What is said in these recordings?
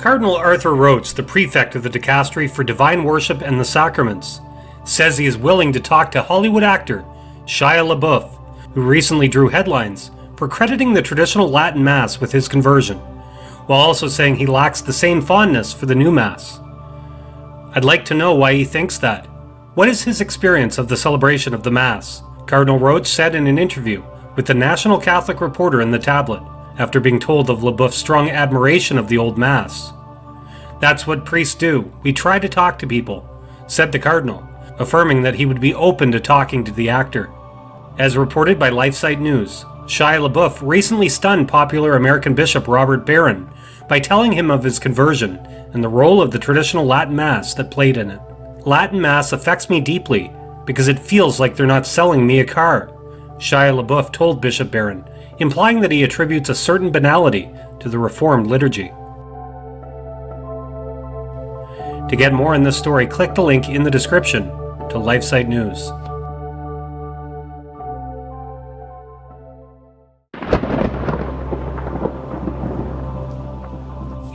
Cardinal Arthur Roach, the prefect of the Dicastery for Divine Worship and the Sacraments, says he is willing to talk to Hollywood actor Shia LaBeouf, who recently drew headlines for crediting the traditional Latin Mass with his conversion, while also saying he lacks the same fondness for the new Mass. I'd like to know why he thinks that. What is his experience of the celebration of the Mass? Cardinal Roach said in an interview with the National Catholic Reporter in the Tablet, after being told of LaBeouf's strong admiration of the old Mass. "That's what priests do. We try to talk to people," said the Cardinal, affirming that he would be open to talking to the actor. As reported by LifeSite News, Shia LaBeouf recently stunned popular American Bishop Robert Barron by telling him of his conversion and the role of the traditional Latin Mass that played in it. "Latin Mass affects me deeply because it feels like they're not selling me a car," Shia LaBeouf told Bishop Barron, implying that he attributes a certain banality to the Reformed liturgy. To get more on this story, click the link in the description to LifeSite News.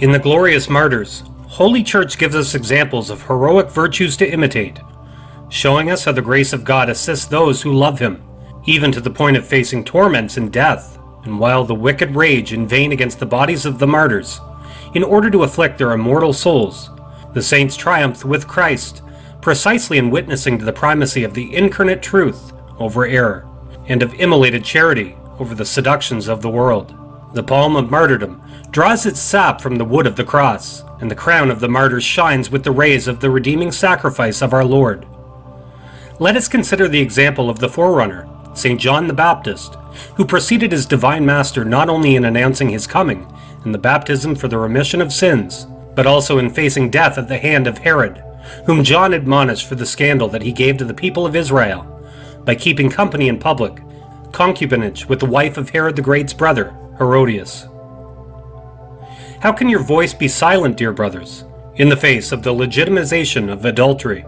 In the Glorious Martyrs, Holy Church gives us examples of heroic virtues to imitate, showing us how the grace of God assists those who love Him, even to the point of facing torments and death. And while the wicked rage in vain against the bodies of the martyrs, in order to afflict their immortal souls, the saints triumphed with Christ, precisely in witnessing to the primacy of the incarnate truth over error, and of immolated charity over the seductions of the world. The palm of martyrdom draws its sap from the wood of the cross, and the crown of the martyrs shines with the rays of the redeeming sacrifice of our Lord. Let us consider the example of the forerunner, St. John the Baptist, who preceded his divine master not only in announcing his coming and the baptism for the remission of sins, but also in facing death at the hand of Herod, whom John admonished for the scandal that he gave to the people of Israel by keeping company in public, concubinage with the wife of Herod the Great's brother, Herodias. How can your voice be silent, dear brothers, in the face of the legitimization of adultery?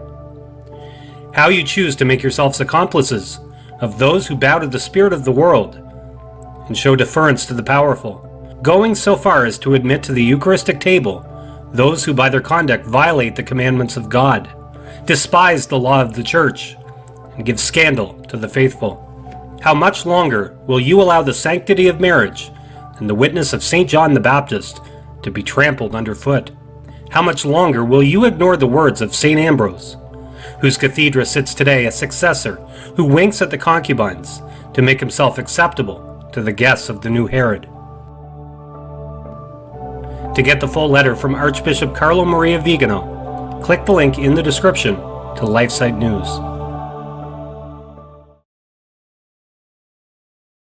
How you choose to make yourselves accomplices of those who bow to the spirit of the world and show deference to the powerful, going so far as to admit to the Eucharistic table those who by their conduct violate the commandments of God, despise the law of the Church, and give scandal to the faithful. How much longer will you allow the sanctity of marriage and the witness of St. John the Baptist to be trampled underfoot? How much longer will you ignore the words of St. Ambrose, whose cathedra sits today a successor who winks at the concubines to make himself acceptable to the guests of the new Herod? To get the full letter from Archbishop Carlo Maria Vigano, click the link in the description to LifeSite News.